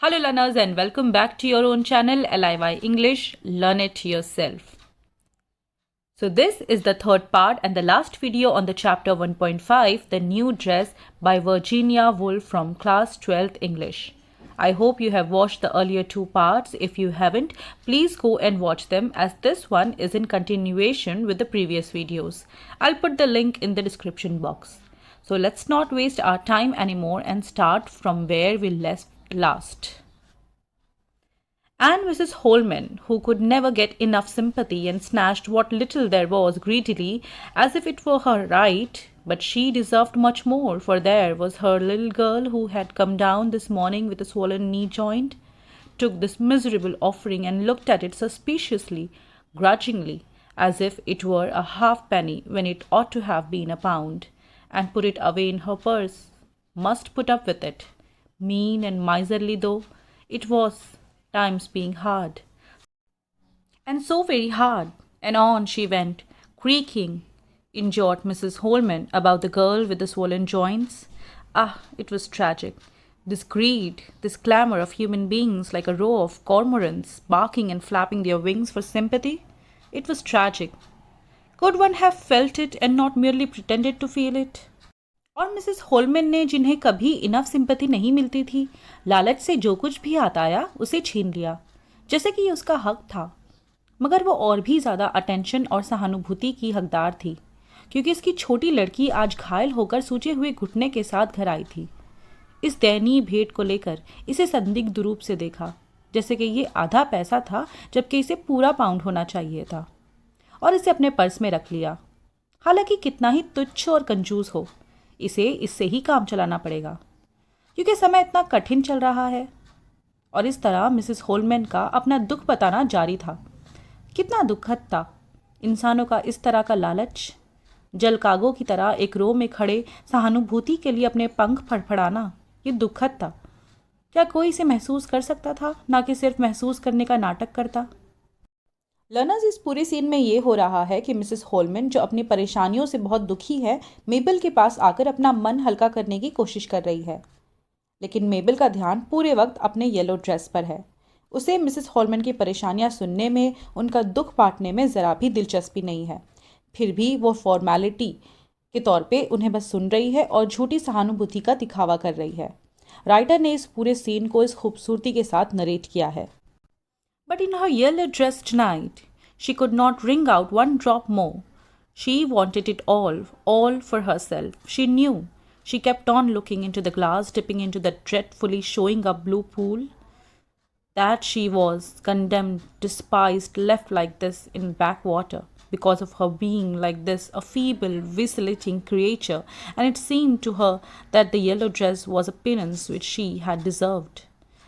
Hello learners and welcome back to your own channel LIY English, Learn It Yourself. So this is the third part and the last video on the chapter 1.5, The New Dress by Virginia Woolf from class 12th English. I hope you have watched the earlier two parts. If you haven't, please go and watch them as this one is in continuation with the previous videos. I'll put the link in the description box. So let's not waste our time anymore and start from where we left last. And Mrs. Holman, who could never get enough sympathy and snatched what little there was greedily as if it were her right, but she deserved much more, for there was her little girl who had come down this morning with a swollen knee joint, took this miserable offering and looked at it suspiciously, grudgingly, as if it were a halfpenny when it ought to have been a pound, and put it away in her purse. Must put up with it. Mean and miserly though it was, times being hard. And so very hard, and on she went, creaking, injured Mrs. Holman about the girl with the swollen joints. Ah, it was tragic. This greed, this clamour of human beings like a row of cormorants barking and flapping their wings for sympathy. It was tragic. Could one have felt it and not merely pretended to feel it? और Mrs Holman ने, जिन्हें कभी enough sympathy नहीं मिलती थी, लालच से जो कुछ भी हाथ आया उसे छीन लिया, जैसे कि उसका हक था। मगर वो और भी ज़्यादा अटेंशन और सहानुभूति की हकदार थी, क्योंकि इसकी छोटी लड़की आज घायल होकर सूजे हुए घुटने के साथ घर आई थी। इस दयनीय भेंट को लेकर इसे संदिग्ध रूप से देखा, जैसे कि ये आधा पैसा था जबकि इसे पूरा पाउंड होना चाहिए था, और इसे अपने पर्स में रख लिया। हालांकि कितना ही तुच्छ और कंजूस हो, इसे इससे ही काम चलाना पड़ेगा, क्योंकि समय इतना कठिन चल रहा है। और इस तरह मिसेस होलमैन का अपना दुख बताना जारी था। कितना दुखद था इंसानों का इस तरह का लालच, जलकागों की तरह एक रो में खड़े सहानुभूति के लिए अपने पंख फड़फड़ाना। ये दुखद था। क्या कोई इसे महसूस कर सकता था, ना कि सिर्फ महसूस करने का नाटक करता? लर्नर्स, इस पूरे सीन में ये हो रहा है कि मिसेस होलमैन, जो अपनी परेशानियों से बहुत दुखी है, मेबल के पास आकर अपना मन हल्का करने की कोशिश कर रही है। लेकिन मेबल का ध्यान पूरे वक्त अपने येलो ड्रेस पर है। उसे मिसेस होलमैन की परेशानियां सुनने में, उनका दुख बांटने में ज़रा भी दिलचस्पी नहीं है। फिर भी वो फॉर्मेलिटी के तौर पे उन्हें बस सुन रही है और झूठी सहानुभूति का दिखावा कर रही है। राइटर ने इस पूरे सीन को इस खूबसूरती के साथ नरेट किया है। But in her yellow dress tonight, she could not wring out one drop more. She wanted it all for herself. She knew. She kept on looking into the glass, dipping into that dreadfully showing up blue pool. That she was condemned, despised, left like this in backwater because of her being like this, a feeble, vacillating creature, and it seemed to her that the yellow dress was a penance which she had deserved.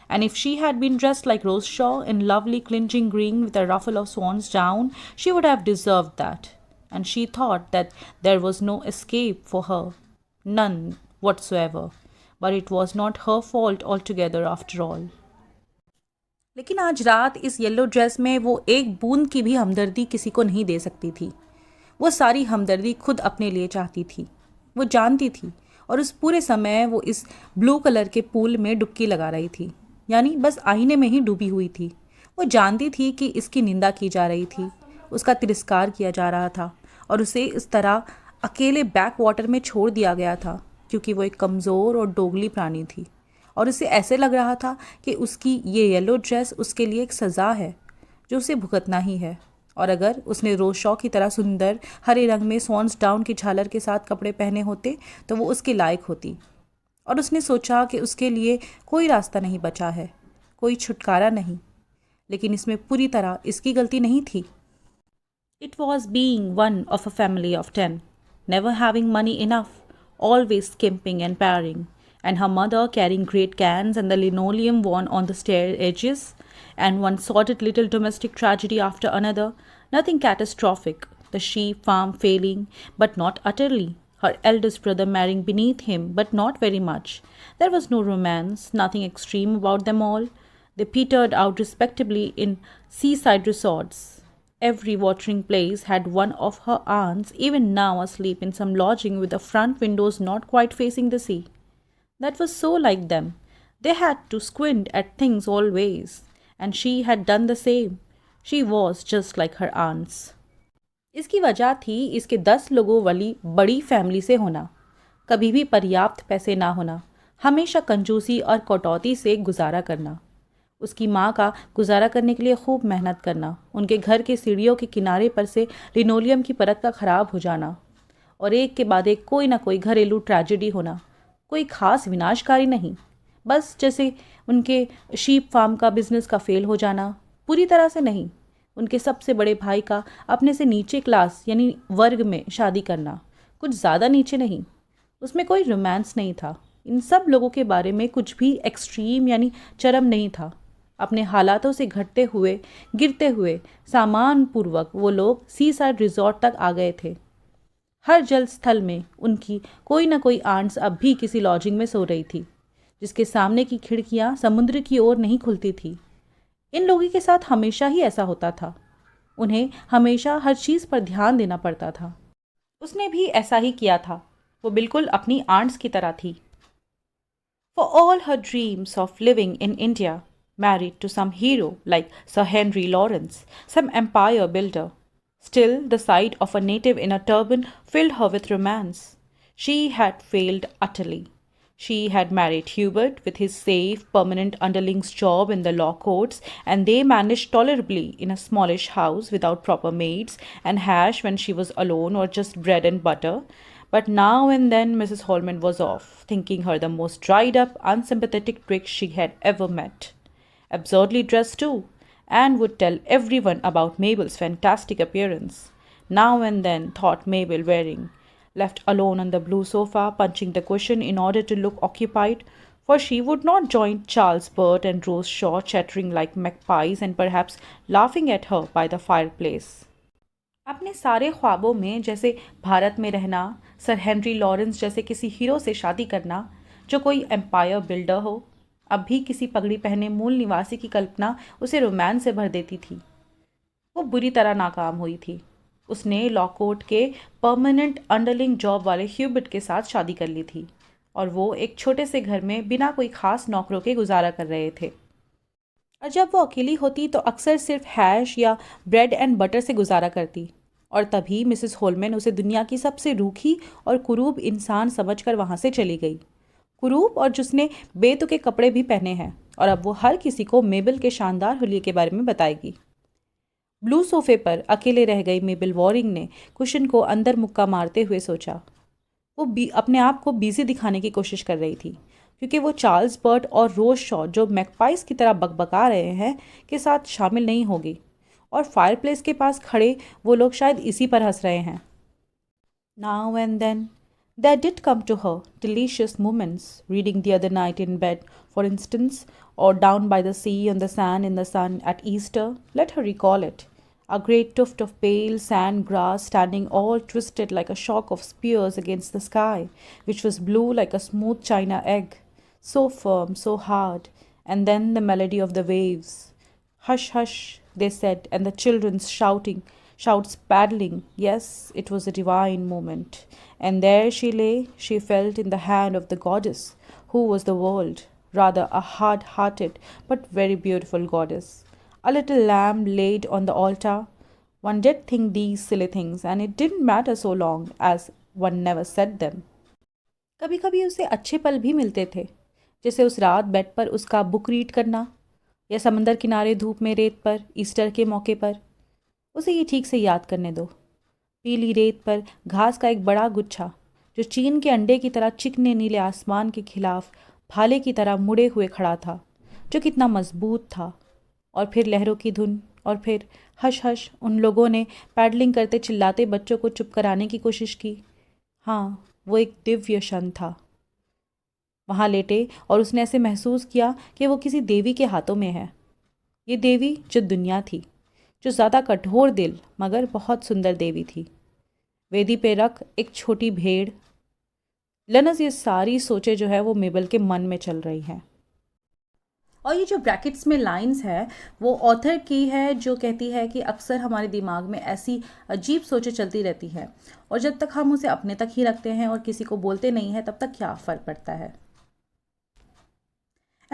And if she had been dressed like Rose Shaw in lovely clinching green with a ruffle of swan's down, she would have deserved that. And she thought that there was no escape for her, none whatsoever. But it was not her fault altogether after all. लेकिन आज रात इस yellow dress में वो एक बूंद की भी हमदर्दी किसी को नहीं दे सकती थी। वो सारी हमदर्दी खुद अपने लिए चाहती थी। वो जानती थी, और उस पूरे समय वो इस ब्लू कलर के पूल में डुबकी लगा रही थी, यानी बस आईने में ही डूबी हुई थी। वो जानती थी कि इसकी निंदा की जा रही थी, उसका तिरस्कार किया जा रहा था, और उसे इस तरह अकेले बैक वाटर में छोड़ दिया गया था, क्योंकि वो एक कमज़ोर और दोगली प्राणी थी। और उसे ऐसे लग रहा था कि उसकी ये येलो ड्रेस उसके लिए एक सज़ा है जो उसे भुगतना ही है। और अगर उसने रोज शॉ की तरह सुंदर हरे रंग में स्वॉन्स डाउन की झालर के साथ कपड़े पहने होते तो वो उसके लायक होती। और उसने सोचा कि उसके लिए कोई रास्ता नहीं बचा है, कोई छुटकारा नहीं। लेकिन इसमें पूरी तरह इसकी गलती नहीं थी। It was being one of a family of 10, never having money enough, always skimping and paring, and her mother carrying great cans and the linoleum worn on the stair edges, and one sordid little domestic tragedy after another, nothing catastrophic, the sheep farm failing, but not utterly, her eldest brother marrying beneath him, but not very much. There was no romance, nothing extreme about them all. They petered out respectably in seaside resorts. Every watering place had one of her aunts, even now asleep in some lodging with the front windows not quite facing the sea. That was so like them. They had to squint at things always, and she had done the same. She was just like her aunts. इसकी वजह थी इसके 10 लोगों वाली बड़ी family से होना, कभी भी पर्याप्त पैसे ना होना, हमेशा कंजूसी और कटौती से गुजारा करना, उसकी माँ का गुजारा करने के लिए खूब मेहनत करना, उनके घर के सीढ़ियों के किनारे पर से लिनोलियम की परत का ख़राब हो जाना, और एक के बाद एक कोई ना कोई घरेलू ट्रेजेडी होना, कोई खास विनाशकारी नहीं, बस जैसे उनके शीप फार्म का बिजनेस का फेल हो जाना, पूरी तरह से नहीं, उनके सबसे बड़े भाई का अपने से नीचे क्लास यानी वर्ग में शादी करना, कुछ ज़्यादा नीचे नहीं, उसमें कोई रोमांस नहीं था। इन सब लोगों के बारे में कुछ भी एक्सट्रीम यानी चरम नहीं था। अपने हालातों से घटते हुए गिरते हुए सामान पूर्वक वो लोग सी साइड रिजॉर्ट तक आ गए थे। हर जल स्थल में उनकी कोई ना कोई आंट्स अब भी किसी लॉजिंग में सो रही थी, जिसके सामने की खिड़कियां समुद्र की ओर नहीं खुलती थी। इन लोगों के साथ हमेशा ही ऐसा होता था, उन्हें हमेशा हर चीज़ पर ध्यान देना पड़ता था। उसने भी ऐसा ही किया था, वो बिल्कुल अपनी आंट्स की तरह थी। For all her dreams of living in India, married to some hero like Sir Henry Lawrence, some empire builder, still the sight of a native in a turban filled her with romance. She had failed utterly. She had married Hubert with his safe, permanent underling's job in the law courts, and they managed tolerably in a smallish house without proper maids and hash when she was alone or just bread and butter. But now and then Mrs. Holman was off, thinking her the most dried up, unsympathetic trick she had ever met. Absurdly dressed too, and would tell everyone about Mabel's fantastic appearance. Now and then thought Mabel wearing, left alone on the blue sofa, punching the cushion in order to look occupied, for she would not join Charles Burt and Rose Shaw chattering like magpies and perhaps laughing at her by the fireplace. अपने सारे ख्वाबों में जैसे भारत में रहना, sir Henry Lawrence जैसे किसी hero से शादी करना जो कोई एम्पायर बिल्डर हो, अब भी किसी पगड़ी पहने मूल निवासी की कल्पना उसे रोमांस से भर देती थी। वो बुरी तरह नाकाम हुई थी। उसने लॉकोर्ट के परमानेंट अंडरलिंग जॉब वाले ह्यूबर्ट के साथ शादी कर ली थी और वो एक छोटे से घर में बिना कोई खास नौकरों के गुजारा कर रहे थे। और जब वो अकेली होती तो अक्सर सिर्फ हैश या ब्रेड एंड बटर से गुजारा करती, और तभी मिसेस होलमैन उसे दुनिया की सबसे रूखी और कुरूप इंसान समझकर वहाँ से चली गई। कुरूप और जिसने बेतुके कपड़े भी पहने हैं, और अब वो हर किसी को मेबल के शानदार हुलिये के बारे में बताएगी। ब्लू सोफे पर अकेले रह गई मेबल वॉरिंग ने कुशन को अंदर मुक्का मारते हुए सोचा। वो अपने आप को बिजी दिखाने की कोशिश कर रही थी, क्योंकि वो चार्ल्स बर्ट और रोज शॉ जो मैकपाइस की तरह बकबका रहे हैं के साथ शामिल नहीं होगी, और फायरप्लेस के पास खड़े वो लोग शायद इसी पर हंस रहे हैं। Now and then there did come to her delicious moments, reading the other night in bed, for instance, or down by the sea on the sand in the sun at Easter. Let her recall it. A great tuft of pale sand grass standing all twisted like a shock of spears against the sky, which was blue like a smooth china egg, so firm, so hard, and then the melody of the waves. Hush, hush, they said, and the children's shouts paddling. Yes, it was a divine moment. And there she lay, she felt in the hand of the goddess, who was the world, rather a hard hearted but very beautiful goddess. A little lamb laid on the altar. One did think these silly things, and it didn't matter so long as one never said them. कभी कभी उसे अच्छे पल भी मिलते थे, जैसे उस रात बेड पर उसका बुक रीड करना, या समंदर किनारे धूप में रेत पर ईस्टर के मौके पर। उसे ये ठीक से याद करने दो। पीली रेत पर घास का एक बड़ा गुच्छा, जो चीन के अंडे की तरह चिकने नीले आसमान के खिलाफ भाले की तरह मुड़े हुए खड़ा था, जो कितना मजबूत था। और फिर लहरों की धुन, और फिर हश हश। उन लोगों ने पैडलिंग करते चिल्लाते बच्चों को चुप कराने की कोशिश की। हाँ, वो एक दिव्य क्षण था। वहाँ लेटे और उसने ऐसे महसूस किया कि वो किसी देवी के हाथों में है। ये देवी जो दुनिया थी, जो ज़्यादा कठोर दिल मगर बहुत सुंदर देवी थी। वेदी पे रख एक छोटी भेड़। लनस ये सारी सोचें जो है वो मेबल के मन में चल रही हैं। और ये जो ब्रैकेट्स में लाइंस है वो ऑथर की है, जो कहती है कि अक्सर हमारे दिमाग में ऐसी अजीब सोचें चलती रहती हैं, और जब तक हम उसे अपने तक ही रखते हैं और किसी को बोलते नहीं हैं, तब तक क्या फ़र्क पड़ता है।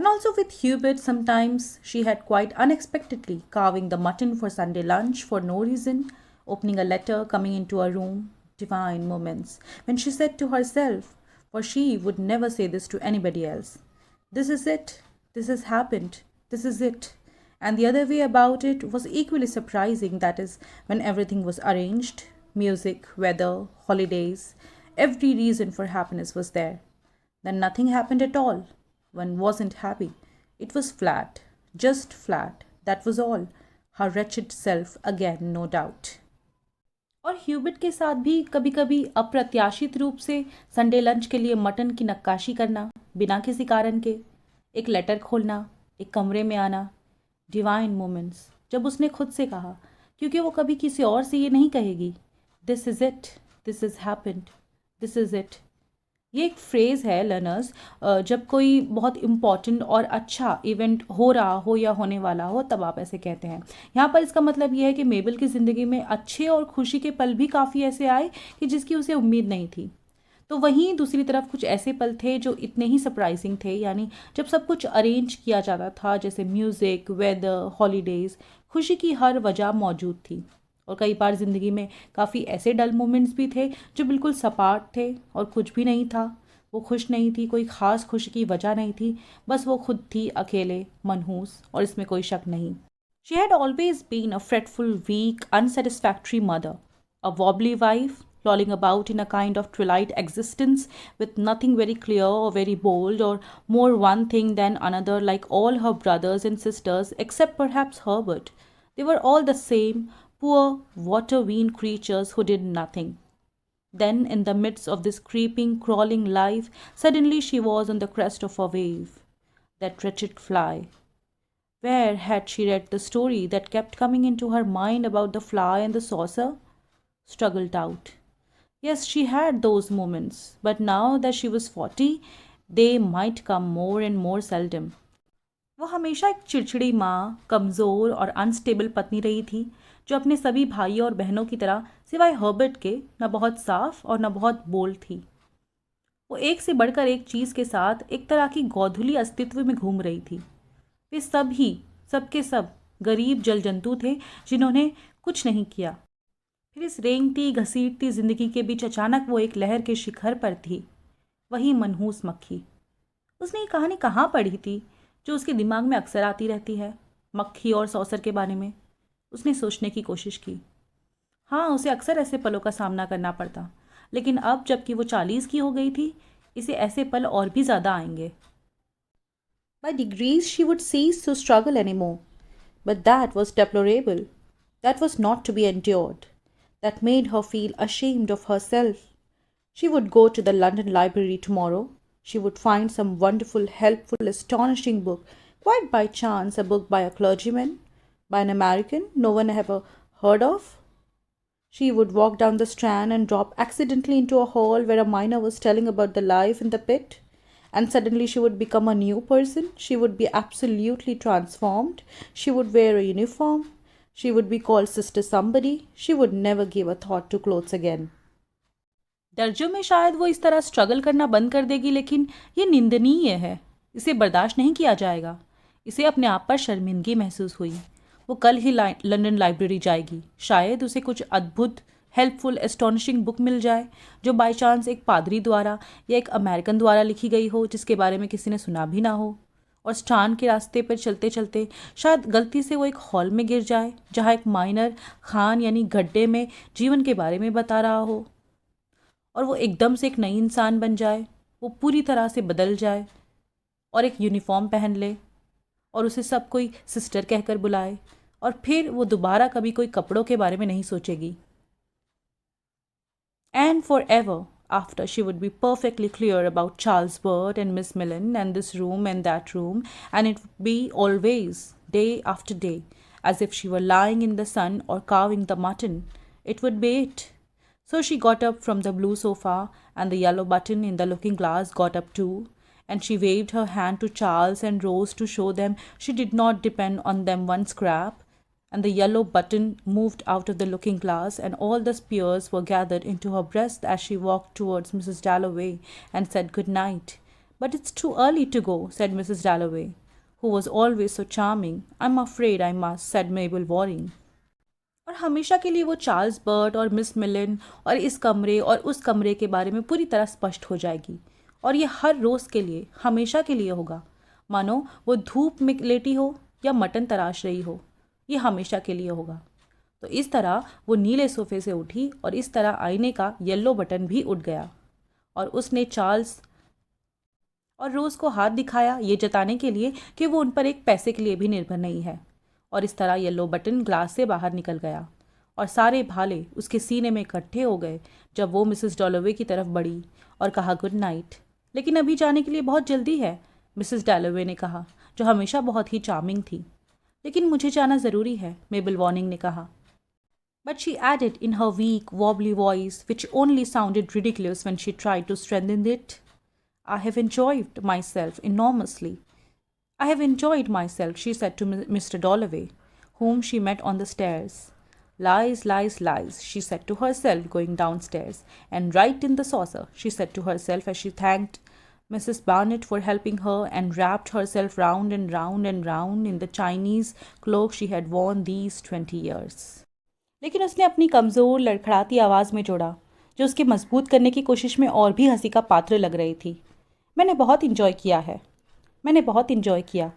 And also with Hubert, sometimes she had quite unexpectedly carving the mutton for Sunday lunch for no reason, opening a letter, coming into a room, divine moments, when she said to herself, for she would never say this to anybody else, this is it, this has happened, this is it. And the other way about it was equally surprising, that is, when everything was arranged, music, weather, holidays, every reason for happiness was there. Then nothing happened at all. One wasn't happy. It was flat, just flat. That was all. Her wretched self again, no doubt. और ह्यूबिट के साथ भी कभी कभी अप्रत्याशित रूप से Sunday lunch के लिए मटन की नक्काशी करना, बिना किसी कारण के, एक लेटर खोलना, एक कमरे में आना, डिवाइन मोमेंट्स, जब उसने खुद से कहा, क्योंकि वो कभी किसी और से ये नहीं कहेगी, this is it, this is happened, this is it. ये एक फ्रेज़ है लर्नर्स, जब कोई बहुत इम्पॉर्टेंट और अच्छा इवेंट हो रहा हो या होने वाला हो तब आप ऐसे कहते हैं। यहाँ पर इसका मतलब ये है कि मेबल की ज़िंदगी में अच्छे और खुशी के पल भी काफ़ी ऐसे आए कि जिसकी उसे उम्मीद नहीं थी। तो वहीं दूसरी तरफ कुछ ऐसे पल थे जो इतने ही सरप्राइजिंग थे, यानी जब सब कुछ अरेंज किया जाता था, जैसे म्यूज़िक, वेदर, हॉलीडेज़, खुशी की हर वजह मौजूद थी। और कई बार ज़िंदगी में काफ़ी ऐसे डल मोमेंट्स भी थे जो बिल्कुल सपाट थे और कुछ भी नहीं था, वो खुश नहीं थी, कोई ख़ास खुशी की वजह नहीं थी, बस वो खुद थी अकेले, मनहूस, और इसमें कोई शक नहीं। She had always been a fretful, weak, unsatisfactory mother, a wobbly wife, lolling about in a kind of twilight existence with nothing very clear or very bold or more one thing than another, like all her brothers and sisters except perhaps Herbert. They were all the same, poor water-weaned creatures who did nothing. Then, in the midst of this creeping, crawling life, suddenly she was on the crest of a wave. That wretched fly. Where had she read the story that kept coming into her mind about the fly and the saucer? Struggled out. Yes, she had those moments, but now that she was 40, they might come more and more seldom. वो हमेशा एक चिड़चिड़ी माँ, कमज़ोर और unstable पत्नी रही थी, जो अपने सभी भाइयों और बहनों की तरह सिवाय हर्बर्ट के न बहुत साफ और न बहुत बोल्ड थी। वो एक से बढ़कर एक चीज़ के साथ एक तरह की गोधुली अस्तित्व में घूम रही थी। वे सब ही, सबके सब गरीब जल जंतु थे जिन्होंने कुछ नहीं किया। फिर इस रेंगती घसीटती जिंदगी के बीच अचानक वो एक लहर के शिखर पर थी, वही मनहूस मक्खी। उसने ये कहानी कहाँ पढ़ी थी जो उसके दिमाग में अक्सर आती रहती है, मक्खी और सौसर के बारे में? उसने सोचने की कोशिश की। हाँ, उसे अक्सर ऐसे पलों का सामना करना पड़ता, लेकिन अब जबकि वो 40 की हो गई थी, इसे ऐसे पल और भी ज़्यादा आएंगे। By degrees she would cease to struggle anymore, but that was deplorable. That was not to be endured. That made her feel ashamed of herself. She would go to the London Library tomorrow. She would find some wonderful, helpful, astonishing book, quite by chance a book by a clergyman, by an American no one ever heard of. She would walk down the Strand and drop accidentally into a hall where a miner was telling about the life in the pit. And suddenly she would become a new person. She would be absolutely transformed. She would wear a uniform. She would be called Sister Somebody. She would never give a thought to clothes again. दर्जों में शायद वो इस तरह struggle करना बंद कर देगी, लेकिन ये निंदनीय है, इसे बर्दाश्त नहीं किया जाएगा। इसे अपने आप पर शर्मिंदगी महसूस हुई। वो कल ही लंदन लाइब्रेरी जाएगी। शायद उसे कुछ अद्भुत, हेल्पफुल, एस्टोनिशिंग बुक मिल जाए जो बाय चांस एक पादरी द्वारा या एक अमेरिकन द्वारा लिखी गई हो, जिसके बारे में किसी ने सुना भी ना हो। और स्ट्रांड के रास्ते पर चलते चलते शायद गलती से वो एक हॉल में गिर जाए जहाँ एक माइनर खान यानी गड्ढे में जीवन के बारे में बता रहा हो, और वो एकदम से एक नई इंसान बन जाए, वो पूरी तरह से बदल जाए और एक यूनिफॉर्म पहन ले और उसे सब कोई सिस्टर कहकर बुलाए, और फिर वो दोबारा कभी कोई कपड़ों के बारे में नहीं सोचेगी। And forever after, she would be perfectly clear about Charles Bird and Miss Millen and this room and that room, and it would be always, day after day, as if she were lying in the sun or carving the mutton. It would be it. So she got up from the blue sofa, and the yellow button in the looking glass got up too, and she waved her hand to Charles and Rose to show them she did not depend on them one scrap, and the yellow button moved out of the looking glass, and all the spears were gathered into her breast as she walked towards Mrs. Dalloway and said good night. But it's too early to go, said Mrs. Dalloway, who was always so charming. I'm afraid I must, said Mabel Waring. और हमेशा के लिए वो Charles Burt और miss मिलन और इस कमरे और उस कमरे के बारे में पूरी तरह स्पष्ट हो जाएगी, और ये हर रोज़ के लिए, हमेशा के लिए होगा, मानो वो धूप में लेटी हो या मटन तराश रही हो। ये हमेशा के लिए होगा। तो इस तरह वो नीले सोफे से उठी और इस तरह आईने का येलो बटन भी उठ गया, और उसने चार्ल्स और रोज़ को हाथ दिखाया, ये जताने के लिए कि वो उन पर एक पैसे के लिए भी निर्भर नहीं है। और इस तरह येलो बटन ग्लास से बाहर निकल गया और सारे भाले उसके सीने में इकट्ठे हो गए जब वो मिसेस डॉलोवे की तरफ बढ़ी और कहा गुड नाइट। लेकिन अभी जाने के लिए बहुत जल्दी है, मिसेस डॉलोवे ने कहा, जो हमेशा बहुत ही चार्मिंग थी। लेकिन मुझे जाना ज़रूरी है, मेबल वॉर्निंग ने कहा। But she added in her weak, wobbly voice, which only sounded ridiculous when she tried to strengthen it, I have enjoyed myself enormously. I have enjoyed myself, she said to Mr. Dalloway, whom she met on the stairs. Lies, lies, lies, she said to herself going downstairs. And right in the saucer, she said to herself as she thanked Mrs. Barnett for helping her and wrapped herself round and round and round in the Chinese cloak she had worn these 20 years. लेकिन उसने अपनी कमज़ोर लड़खड़ाती आवाज़ में जोड़ा, जो उसके मजबूत करने की कोशिश में और भी हंसी का पात्र लग रही थी। मैंने बहुत इंजॉय किया है, मैंने बहुत इंजॉय किया,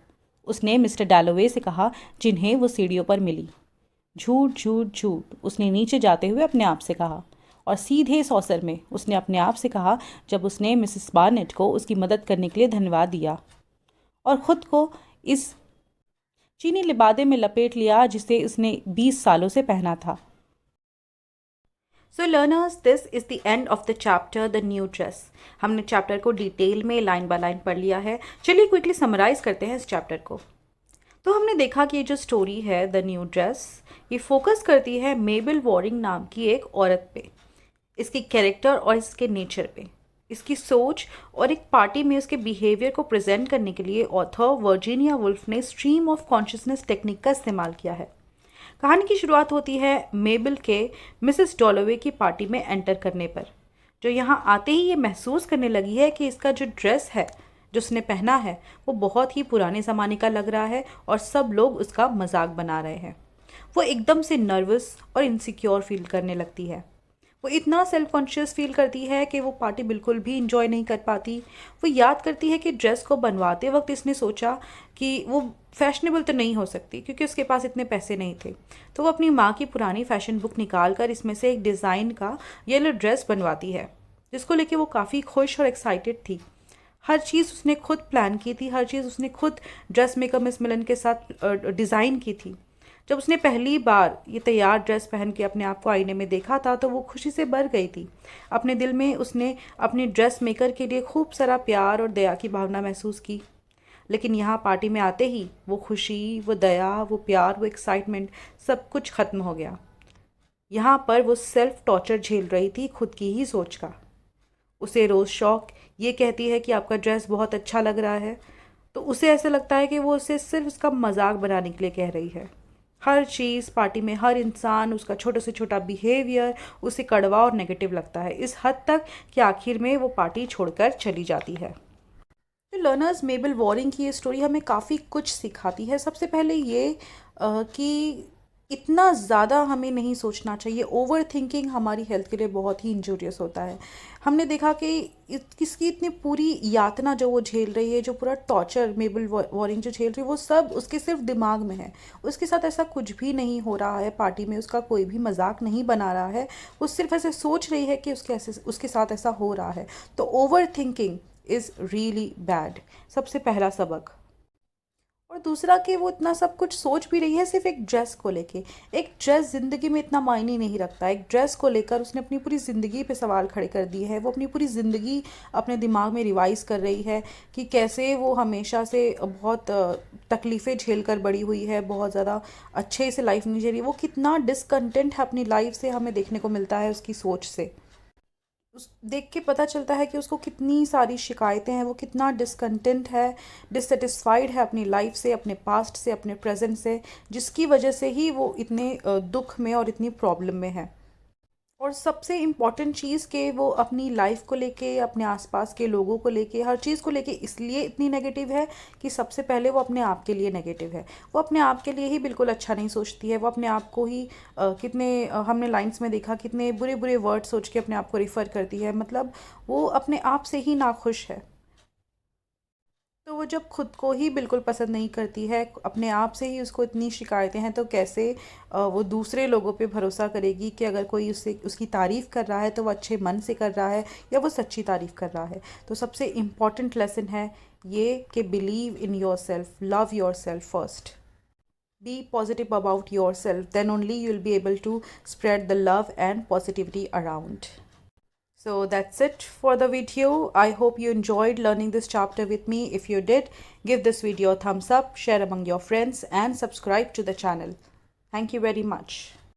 उसने मिस्टर डैलोवे से कहा, जिन्हें वो सीढ़ियों पर मिली। झूठ झूठ झूठ, उसने नीचे जाते हुए अपने आप से कहा, और सीधे सॉसर में उसने अपने आप से कहा जब उसने मिसेस बार्नेट को उसकी मदद करने के लिए धन्यवाद दिया और ख़ुद को इस चीनी लिबादे में लपेट लिया जिसे उसने 20 सालों से पहना था। सो learners, this is the end of the chapter the new dress. हमने चैप्टर को डिटेल में लाइन बाय लाइन पढ़ लिया है। चलिए क्विकली समराइज़ करते हैं इस चैप्टर को। तो हमने देखा कि ये जो स्टोरी है द न्यू ड्रेस, ये फोकस करती है मेबल वॉरिंग नाम की एक औरत पे, इसकी कैरेक्टर और इसके नेचर पे, इसकी सोच और एक पार्टी में उसके बिहेवियर को प्रेजेंट करने के लिए ऑथर वर्जीनिया वुल्फ ने स्ट्रीम ऑफ कॉन्शियसनेस टेक्निक का इस्तेमाल किया है। कहानी की शुरुआत होती है मेबल के मिसेस डॉलोवे की पार्टी में एंटर करने पर, जो यहाँ आते ही ये महसूस करने लगी है कि इसका जो ड्रेस है जो उसने पहना है वो बहुत ही पुराने ज़माने का लग रहा है और सब लोग उसका मजाक बना रहे हैं। वो एकदम से नर्वस और इनसिक्योर फील करने लगती है। वो इतना सेल्फ कॉन्शियस फील करती है कि वो पार्टी बिल्कुल भी इंजॉय नहीं कर पाती। वो याद करती है कि ड्रेस को बनवाते वक्त इसने सोचा कि वो फैशनेबल तो नहीं हो सकती क्योंकि उसके पास इतने पैसे नहीं थे, तो वो अपनी माँ की पुरानी फैशन बुक निकाल कर इसमें से एक डिज़ाइन का येलो ड्रेस बनवाती है, जिसको लेके वो काफ़ी खुश और एक्साइटेड थी। हर चीज़ उसने खुद प्लान की थी, हर चीज़ उसने खुद ड्रेस मेकर मिस मिलन के साथ डिज़ाइन की थी। जब उसने पहली बार ये तैयार ड्रेस पहन के अपने आप को आईने में देखा था तो वो खुशी से भर गई थी। अपने दिल में उसने अपने ड्रेस मेकर के लिए खूब सारा प्यार और दया की भावना महसूस की। लेकिन यहाँ पार्टी में आते ही वो खुशी, वो दया, वो प्यार, वो एक्साइटमेंट सब कुछ ख़त्म हो गया। यहाँ पर वो सेल्फ टॉर्चर झेल रही थी खुद की ही सोच का। उसे रोज़ शौक ये कहती है कि आपका ड्रेस बहुत अच्छा लग रहा है, तो उसे ऐसा लगता है कि वो उसे सिर्फ उसका मजाक बनाने के लिए कह रही है। हर चीज़ पार्टी में, हर इंसान, उसका छोटा से छोटा बिहेवियर उसे कड़वा और नेगेटिव लगता है, इस हद तक कि आखिर में वो पार्टी छोड़कर चली जाती है। तो लर्नर्स, मेबल वॉरिंग की ये स्टोरी हमें काफ़ी कुछ सिखाती है। सबसे पहले ये कि इतना ज़्यादा हमें नहीं सोचना चाहिए। ओवर थिंकिंग हमारी हेल्थ के लिए बहुत ही इंजूरियस होता है। हमने देखा कि इसकी इतनी पूरी यातना जो वो झेल रही है, जो पूरा टॉर्चर मेबल वॉरिंग जो झेल रही है, वो सब उसके सिर्फ दिमाग में है। उसके साथ ऐसा कुछ भी नहीं हो रहा है, पार्टी में उसका कोई भी मजाक नहीं बना रहा है, वो सिर्फ ऐसे सोच रही है कि उसके साथ ऐसा हो रहा है। तो over thinking is really bad, सबसे पहला सबक। और दूसरा कि वो इतना सब कुछ सोच भी रही है सिर्फ एक ड्रेस को लेके। एक ड्रेस ज़िंदगी में इतना मायने नहीं रखता। एक ड्रेस को लेकर उसने अपनी पूरी ज़िंदगी पे सवाल खड़े कर दिए हैं। वो अपनी पूरी ज़िंदगी अपने दिमाग में रिवाइज़ कर रही है कि कैसे वो हमेशा से बहुत तकलीफ़ें झेल कर बड़ी हुई है, बहुत ज़्यादा अच्छे से लाइफ नहीं जी रही। वो कितना डिसकंटेंट है अपनी लाइफ से, हमें देखने को मिलता है उसकी सोच से। उस देख के पता चलता है कि उसको कितनी सारी शिकायतें हैं, वो कितना डिसकंटेंट है, डिससेटिस्फाइड है अपनी लाइफ से, अपने पास्ट से, अपने प्रेजेंट से, जिसकी वजह से ही वो इतने दुख में और इतनी प्रॉब्लम में है। और सबसे इम्पॉर्टेंट चीज़ कि वो अपनी लाइफ को लेके, अपने आसपास के लोगों को लेके, हर चीज़ को लेके इसलिए इतनी नेगेटिव है कि सबसे पहले वो अपने आप के लिए नेगेटिव है। वो अपने आप के लिए ही बिल्कुल अच्छा नहीं सोचती है। वो अपने आप को ही हमने लाइंस में देखा कितने बुरे बुरे वर्ड सोच के अपने आप को रिफ़र करती है। मतलब वो अपने आप से ही नाखुश है। तो वो जब खुद को ही बिल्कुल पसंद नहीं करती है, अपने आप से ही उसको इतनी शिकायतें हैं, तो कैसे वो दूसरे लोगों पे भरोसा करेगी कि अगर कोई उससे उसकी तारीफ़ कर रहा है तो वो अच्छे मन से कर रहा है या वो सच्ची तारीफ़ कर रहा है। तो सबसे इम्पॉर्टेंट लेसन है ये कि believe in your self, love your self first, be positive about yourself, then only you'll be able to spread the love and positivity around. So that's it for the video. I hope you enjoyed learning this chapter with me. If you did, give this video a thumbs up, share among your friends, and subscribe to the channel. Thank you very much.